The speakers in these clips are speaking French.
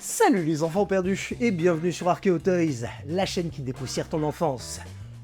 Salut les enfants perdus et bienvenue sur Archeo Toys, la chaîne qui dépoussière ton enfance.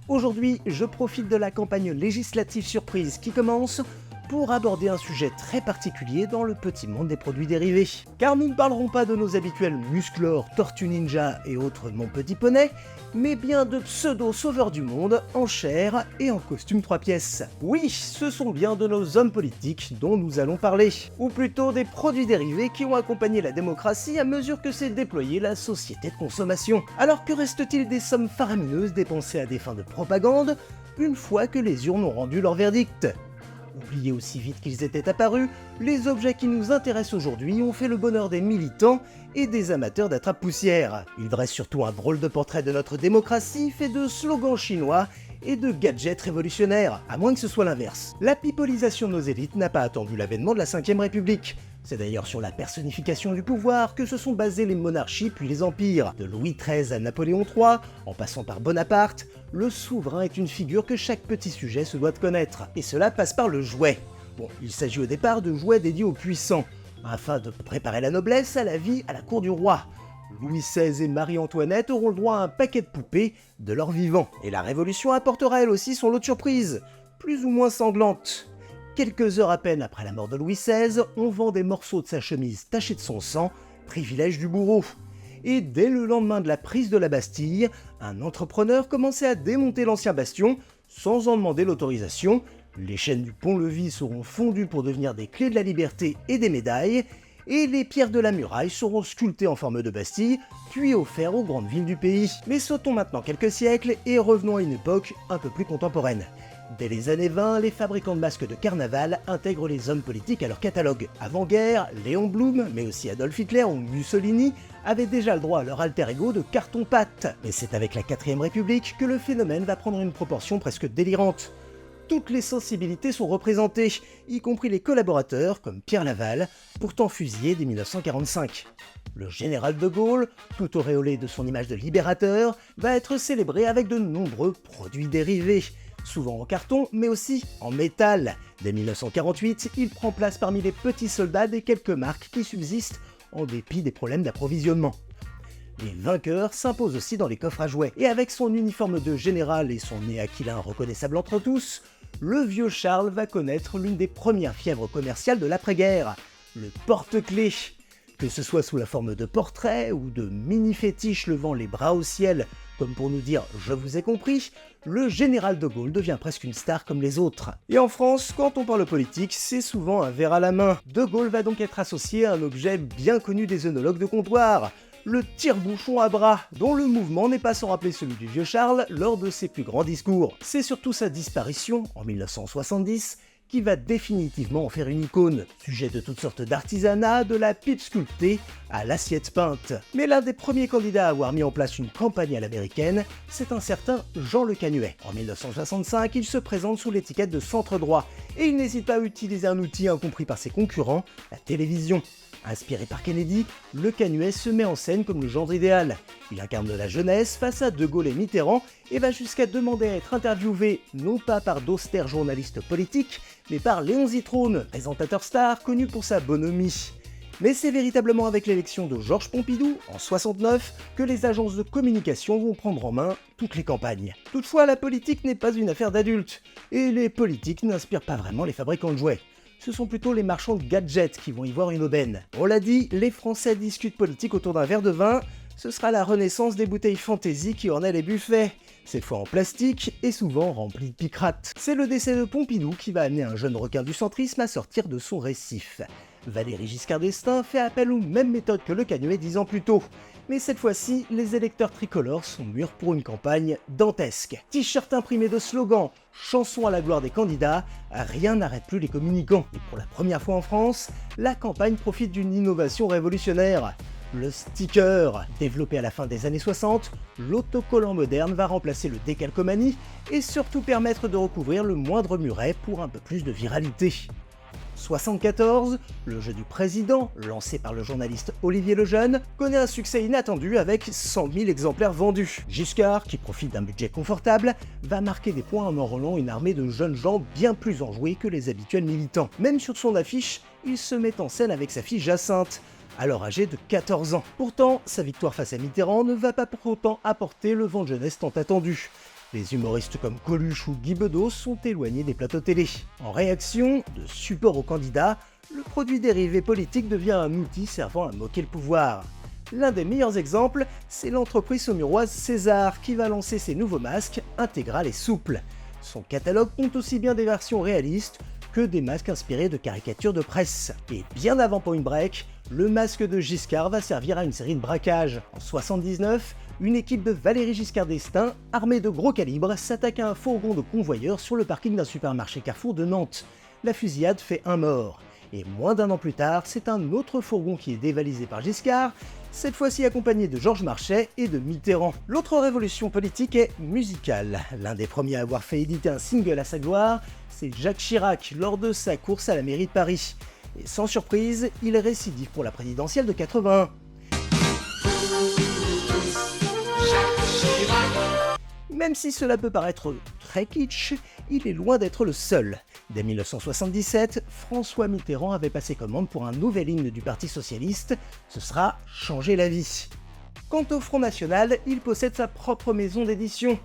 Aujourd'hui, je profite de la campagne législative surprise qui commence pour aborder un sujet très particulier dans le petit monde des produits dérivés. Car nous ne parlerons pas de nos habituels Musclor, Tortue Ninja et autres Mon Petit Poney, mais bien de pseudo-sauveurs du monde en chair et en costume 3 pièces. Oui, ce sont bien de nos hommes politiques dont nous allons parler, ou plutôt des produits dérivés qui ont accompagné la démocratie à mesure que s'est déployée la société de consommation. Alors que reste-t-il des sommes faramineuses dépensées à des fins de propagande, une fois que les urnes ont rendu leur verdict ? Oubliés aussi vite qu'ils étaient apparus, les objets qui nous intéressent aujourd'hui ont fait le bonheur des militants et des amateurs d'attrape-poussière. Ils dressent surtout un drôle de portrait de notre démocratie fait de slogans chinois et de gadgets révolutionnaires, à moins que ce soit l'inverse. La pipolisation de nos élites n'a pas attendu l'avènement de la 5ème République. C'est d'ailleurs sur la personnification du pouvoir que se sont basées les monarchies puis les empires. De Louis XIII à Napoléon III, en passant par Bonaparte, le souverain est une figure que chaque petit sujet se doit de connaître. Et cela passe par le jouet. Bon, il s'agit au départ de jouets dédiés aux puissants, afin de préparer la noblesse à la vie à la cour du roi. Louis XVI et Marie-Antoinette auront le droit à un paquet de poupées de leur vivant. Et la Révolution apportera elle aussi son lot de surprises, plus ou moins sanglantes. Quelques heures à peine après la mort de Louis XVI, on vend des morceaux de sa chemise tachés de son sang, privilège du bourreau. Et dès le lendemain de la prise de la Bastille, un entrepreneur commençait à démonter l'ancien bastion sans en demander l'autorisation. Les chaînes du pont-levis seront fondues pour devenir des clés de la liberté et des médailles, et les pierres de la muraille seront sculptées en forme de Bastille, puis offertes aux grandes villes du pays. Mais sautons maintenant quelques siècles et revenons à une époque un peu plus contemporaine. Dès les années 20, les fabricants de masques de carnaval intègrent les hommes politiques à leur catalogue. Avant-guerre, Léon Blum, mais aussi Adolf Hitler ou Mussolini, avaient déjà le droit à leur alter ego de carton-pâte. Mais c'est avec la 4ème République que le phénomène va prendre une proportion presque délirante. Toutes les sensibilités sont représentées, y compris les collaborateurs comme Pierre Laval, pourtant fusillé dès 1945. Le général de Gaulle, tout auréolé de son image de libérateur, va être célébré avec de nombreux produits dérivés, souvent en carton, mais aussi en métal. Dès 1948, il prend place parmi les petits soldats des quelques marques qui subsistent en dépit des problèmes d'approvisionnement. Les vainqueurs s'imposent aussi dans les coffres à jouets, et avec son uniforme de général et son nez aquilin reconnaissable entre tous, le vieux Charles va connaître l'une des premières fièvres commerciales de l'après-guerre, le porte-clés. Que ce soit sous la forme de portraits ou de mini-fétiches levant les bras au ciel, comme pour nous dire « je vous ai compris », le général de Gaulle devient presque une star comme les autres. Et en France, quand on parle politique, c'est souvent un verre à la main. De Gaulle va donc être associé à un objet bien connu des œnologues de comptoir, le tire-bouchon à bras, dont le mouvement n'est pas sans rappeler celui du vieux Charles lors de ses plus grands discours. C'est surtout sa disparition, en 1970, qui va définitivement en faire une icône, sujet de toutes sortes d'artisanat, de la pipe sculptée à l'assiette peinte. Mais l'un des premiers candidats à avoir mis en place une campagne à l'américaine, c'est un certain Jean Le Canuet. En 1965, il se présente sous l'étiquette de centre droit, et il n'hésite pas à utiliser un outil incompris par ses concurrents, la télévision. Inspiré par Kennedy, Le Canuet se met en scène comme le gendre idéal. Il incarne la jeunesse face à De Gaulle et Mitterrand et va jusqu'à demander à être interviewé non pas par d'austères journalistes politiques, mais par Léon Zitrone, présentateur star connu pour sa bonhomie. Mais c'est véritablement avec l'élection de Georges Pompidou, en 69, que les agences de communication vont prendre en main toutes les campagnes. Toutefois, la politique n'est pas une affaire d'adultes, et les politiques n'inspirent pas vraiment les fabricants de jouets. Ce sont plutôt les marchands de gadgets qui vont y voir une aubaine. On l'a dit, les Français discutent politique autour d'un verre de vin, ce sera la renaissance des bouteilles fantaisie qui ornaient les buffets, cette fois en plastique et souvent remplies de picrate. C'est le décès de Pompidou qui va amener un jeune requin du centrisme à sortir de son récif. Valéry Giscard d'Estaing fait appel aux mêmes méthodes que Le Canuet 10 ans plus tôt. Mais cette fois-ci, les électeurs tricolores sont mûrs pour une campagne dantesque. T-shirt imprimé de slogans, chansons à la gloire des candidats, rien n'arrête plus les communicants. Et pour la première fois en France, la campagne profite d'une innovation révolutionnaire. Le sticker. Développé à la fin des années 60, l'autocollant moderne va remplacer le décalcomanie et surtout permettre de recouvrir le moindre muret pour un peu plus de viralité. 74, le jeu du président, lancé par le journaliste Olivier Lejeune, connaît un succès inattendu avec 100 000 exemplaires vendus. Giscard, qui profite d'un budget confortable, va marquer des points en enrôlant une armée de jeunes gens bien plus enjoués que les habituels militants. Même sur son affiche, il se met en scène avec sa fille Jacinthe, alors âgé de 14 ans. Pourtant, sa victoire face à Mitterrand ne va pas pour autant apporter le vent de jeunesse tant attendu. Les humoristes comme Coluche ou Guy Bedos sont éloignés des plateaux télé. En réaction, de support aux candidats, le produit dérivé politique devient un outil servant à moquer le pouvoir. L'un des meilleurs exemples, c'est l'entreprise saumuroise César qui va lancer ses nouveaux masques intégral et souples. Son catalogue compte aussi bien des versions réalistes que des masques inspirés de caricatures de presse. Et bien avant Point Break, le masque de Giscard va servir à une série de braquages. En 79, une équipe de Valéry Giscard d'Estaing, armée de gros calibres, s'attaque à un fourgon de convoyeurs sur le parking d'un supermarché Carrefour de Nantes. La fusillade fait un mort. Et moins d'un an plus tard, c'est un autre fourgon qui est dévalisé par Giscard, cette fois-ci accompagné de Georges Marchais et de Mitterrand. L'autre révolution politique est musicale. L'un des premiers à avoir fait éditer un single à sa gloire, c'est Jacques Chirac lors de sa course à la mairie de Paris. Et sans surprise, il récidive pour la présidentielle de 81. Même si cela peut paraître très kitsch, il est loin d'être le seul. Dès 1977, François Mitterrand avait passé commande pour un nouvel hymne du Parti Socialiste, ce sera « Changer la vie ». Quant au Front National, il possède sa propre maison d'édition,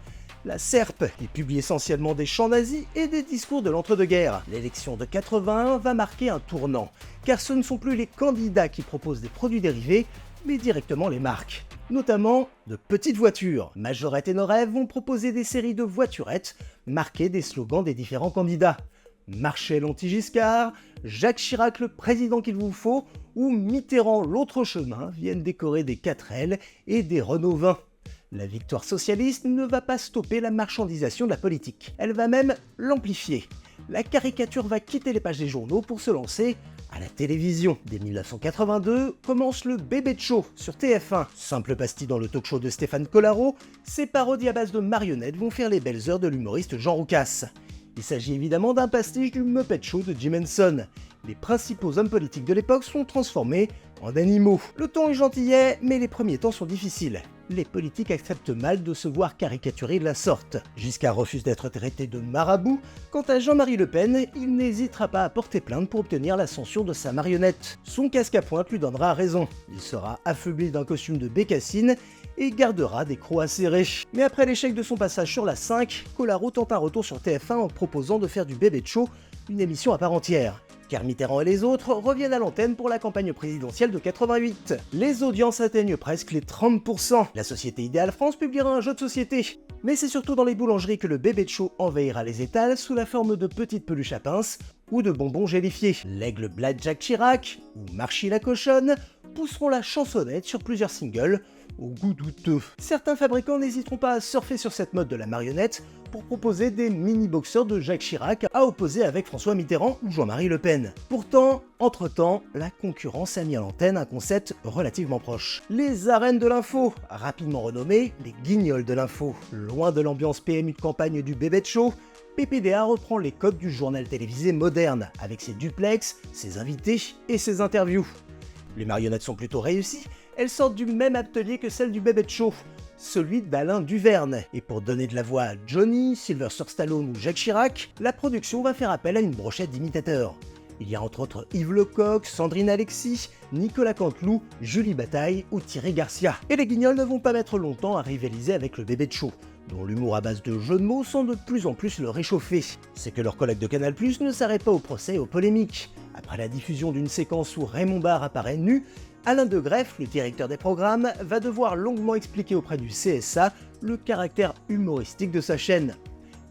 la SERP, qui publie essentiellement des chants nazis et des discours de l'entre-deux-guerres. L'élection de 81 va marquer un tournant, car ce ne sont plus les candidats qui proposent des produits dérivés, mais directement les marques. Notamment de petites voitures. Majorette et Norev vont proposer des séries de voiturettes marquées des slogans des différents candidats. Marchais l'anti-Giscard, Jacques Chirac le président qu'il vous faut, ou Mitterrand l'autre chemin viennent décorer des 4L et des Renault 20. La victoire socialiste ne va pas stopper la marchandisation de la politique, elle va même l'amplifier. La caricature va quitter les pages des journaux pour se lancer à la télévision. Dès 1982, commence le Bébé Show sur TF1. Simple pastille dans le talk-show de Stéphane Collaro, ces parodies à base de marionnettes vont faire les belles heures de l'humoriste Jean Roucas. Il s'agit évidemment d'un pastiche du Muppet Show de Jim Henson. Les principaux hommes politiques de l'époque sont transformés en animaux. Le ton est gentillet, mais les premiers temps sont difficiles. Les politiques acceptent mal de se voir caricaturés de la sorte. Giscard refuse d'être traité de marabout. Quant à Jean-Marie Le Pen, il n'hésitera pas à porter plainte pour obtenir la censure de sa marionnette. Son casque à pointe lui donnera raison. Il sera affublé d'un costume de bécassine et gardera des crocs acérés. Mais après l'échec de son passage sur la 5, Collaro tente un retour sur TF1 en proposant de faire du Bébé Show une émission à part entière. Car Mitterrand et les autres reviennent à l'antenne pour la campagne présidentielle de 88. Les audiences atteignent presque les 30%. La société Idéal France publiera un jeu de société. Mais c'est surtout dans les boulangeries que le Bébé Show envahira les étals sous la forme de petites peluches à pince ou de bonbons gélifiés. L'aigle Black Jacques Chirac ou Marchie la cochonne pousseront la chansonnette sur plusieurs singles au goût douteux. Certains fabricants n'hésiteront pas à surfer sur cette mode de la marionnette pour proposer des mini-boxeurs de Jacques Chirac à opposer avec François Mitterrand ou Jean-Marie Le Pen. Pourtant, entre-temps, la concurrence a mis à l'antenne un concept relativement proche. Les arènes de l'info, rapidement renommées les guignols de l'info. Loin de l'ambiance PMU de campagne du Bébé Show, PPDA reprend les codes du journal télévisé moderne, avec ses duplex, ses invités et ses interviews. Les marionnettes sont plutôt réussies, elles sortent du même atelier que celles du Bébé Show, celui d'Alain Duverne. Et pour donner de la voix à Johnny, Sylvester Stallone ou Jacques Chirac, la production va faire appel à une brochette d'imitateurs. Il y a entre autres Yves Lecoq, Sandrine Alexis, Nicolas Canteloup, Julie Bataille ou Thierry Garcia. Et les guignols ne vont pas mettre longtemps à rivaliser avec le Bébé Show, dont l'humour à base de jeux de mots semble de plus en plus le réchauffer. C'est que leurs collègues de Canal+ ne s'arrêtent pas au procès et aux polémiques. Après la diffusion d'une séquence où Raymond Barre apparaît nu, Alain de Greff, le directeur des programmes, va devoir longuement expliquer auprès du CSA le caractère humoristique de sa chaîne.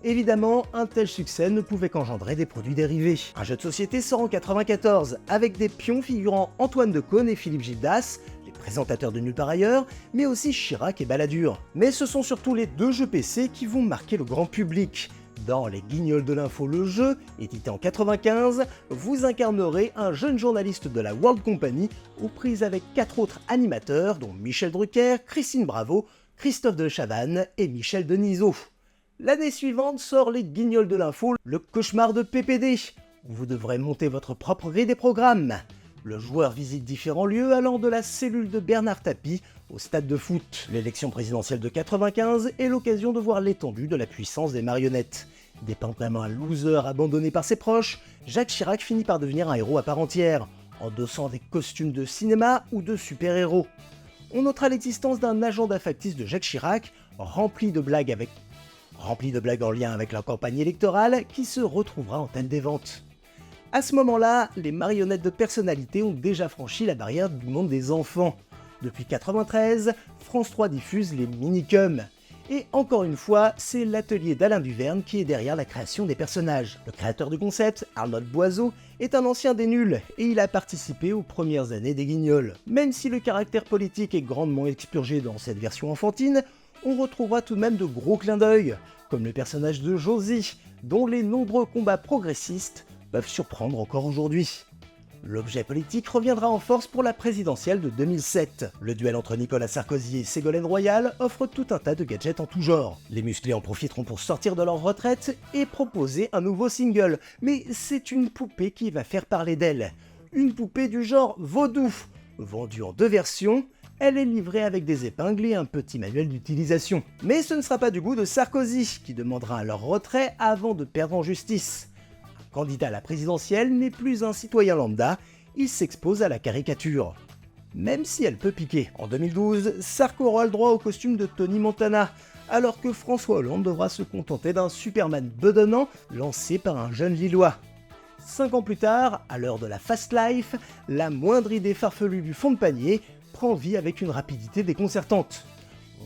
Évidemment, un tel succès ne pouvait qu'engendrer des produits dérivés. Un jeu de société sort en 94, avec des pions figurant Antoine Decaune et Philippe Gildas, les présentateurs de Nulle part ailleurs, mais aussi Chirac et Balladur. Mais ce sont surtout les deux jeux PC qui vont marquer le grand public. Dans Les Guignols de l'info, le jeu, édité en 95, vous incarnerez un jeune journaliste de la World Company aux prises avec 4 autres animateurs, dont Michel Drucker, Christine Bravo, Christophe de Chavannes et Michel Denisot. L'année suivante sort Les Guignols de l'info, le cauchemar de PPD, où vous devrez monter votre propre grille des programmes. Le joueur visite différents lieux allant de la cellule de Bernard Tapie au stade de foot. L'élection présidentielle de 95 est l'occasion de voir l'étendue de la puissance des marionnettes. Dépendamment un loser abandonné par ses proches, Jacques Chirac finit par devenir un héros à part entière. endossant des costumes de cinéma ou de super-héros. On notera l'existence d'un agenda factice de Jacques Chirac, rempli de blagues en lien avec la campagne électorale, qui se retrouvera en tête des ventes. À ce moment-là, les marionnettes de personnalité ont déjà franchi la barrière du monde des enfants. Depuis 1993, France 3 diffuse les Minicums. Et encore une fois, c'est l'atelier d'Alain Duverne qui est derrière la création des personnages. Le créateur du concept, Arnold Boiseau, est un ancien des nuls et il a participé aux premières années des Guignols. Même si le caractère politique est grandement expurgé dans cette version enfantine, on retrouvera tout de même de gros clins d'œil, comme le personnage de Josie, dont les nombreux combats progressistes peuvent surprendre encore aujourd'hui. L'objet politique reviendra en force pour la présidentielle de 2007. Le duel entre Nicolas Sarkozy et Ségolène Royal offre tout un tas de gadgets en tout genre. Les musclés en profiteront pour sortir de leur retraite et proposer un nouveau single. Mais c'est une poupée qui va faire parler d'elle. Une poupée du genre vaudou. Vendue en 2 versions, elle est livrée avec des épingles et un petit manuel d'utilisation. Mais ce ne sera pas du goût de Sarkozy, qui demandera leur retrait avant de perdre en justice. Candidat à la présidentielle n'est plus un citoyen lambda, il s'expose à la caricature. Même si elle peut piquer. En 2012, Sarko aura le droit au costume de Tony Montana, alors que François Hollande devra se contenter d'un Superman bedonnant lancé par un jeune Lillois. 5 ans plus tard, à l'heure de la fast life, la moindre idée farfelue du fond de panier prend vie avec une rapidité déconcertante.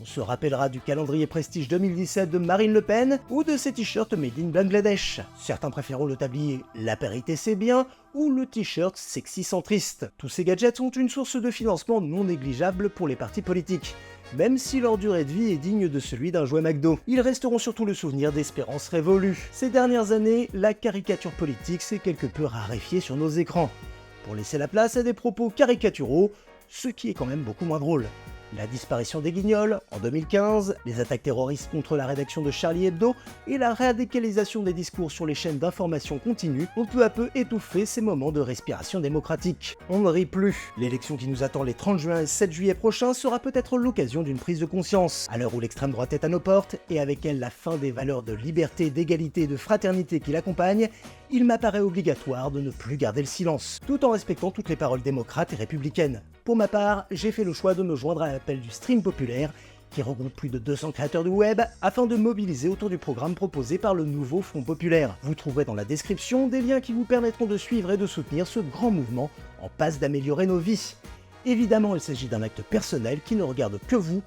On se rappellera du calendrier Prestige 2017 de Marine Le Pen ou de ses t-shirts made in Bangladesh. Certains préféreront le tablier La parité c'est bien ou le t-shirt sexy centriste. Tous ces gadgets sont une source de financement non négligeable pour les partis politiques, même si leur durée de vie est digne de celui d'un jouet McDo. Ils resteront surtout le souvenir d'espérances révolues. Ces dernières années, la caricature politique s'est quelque peu raréfiée sur nos écrans, pour laisser la place à des propos caricaturaux, ce qui est quand même beaucoup moins drôle. La disparition des Guignols en 2015, les attaques terroristes contre la rédaction de Charlie Hebdo et la radicalisation des discours sur les chaînes d'information continue ont peu à peu étouffé ces moments de respiration démocratique. On ne rit plus. L'élection qui nous attend les 30 juin et 7 juillet prochains sera peut-être l'occasion d'une prise de conscience. À l'heure où l'extrême droite est à nos portes, et avec elle la fin des valeurs de liberté, d'égalité et de fraternité qui l'accompagnent, il m'apparaît obligatoire de ne plus garder le silence, tout en respectant toutes les paroles démocrates et républicaines. Pour ma part, j'ai fait le choix de me joindre à l'appel du stream populaire, qui regroupe plus de 200 créateurs du web, afin de mobiliser autour du programme proposé par le nouveau Front Populaire. Vous trouverez dans la description des liens qui vous permettront de suivre et de soutenir ce grand mouvement en passe d'améliorer nos vies. Évidemment, il s'agit d'un acte personnel qui ne regarde que vous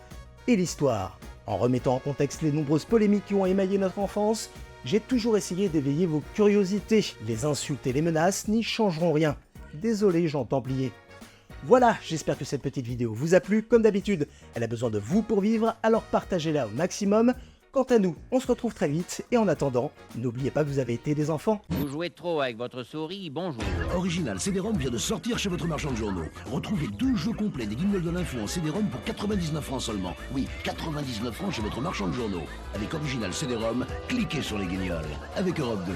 et l'histoire. En remettant en contexte les nombreuses polémiques qui ont émaillé notre enfance, j'ai toujours essayé d'éveiller vos curiosités. Les insultes et les menaces n'y changeront rien. Désolé, Jean Templier. Voilà, j'espère que cette petite vidéo vous a plu. Comme d'habitude, elle a besoin de vous pour vivre, alors partagez-la au maximum. Quant à nous, on se retrouve très vite, et en attendant, n'oubliez pas que vous avez été des enfants. Vous jouez trop avec votre souris, bonjour. Original CD-ROM vient de sortir chez votre marchand de journaux. Retrouvez 2 jeux complets des Guignols de l'info en CD-ROM pour 99 francs seulement. Oui, 99 francs chez votre marchand de journaux. Avec Original CD-ROM, cliquez sur les Guignols. Avec Europe 2.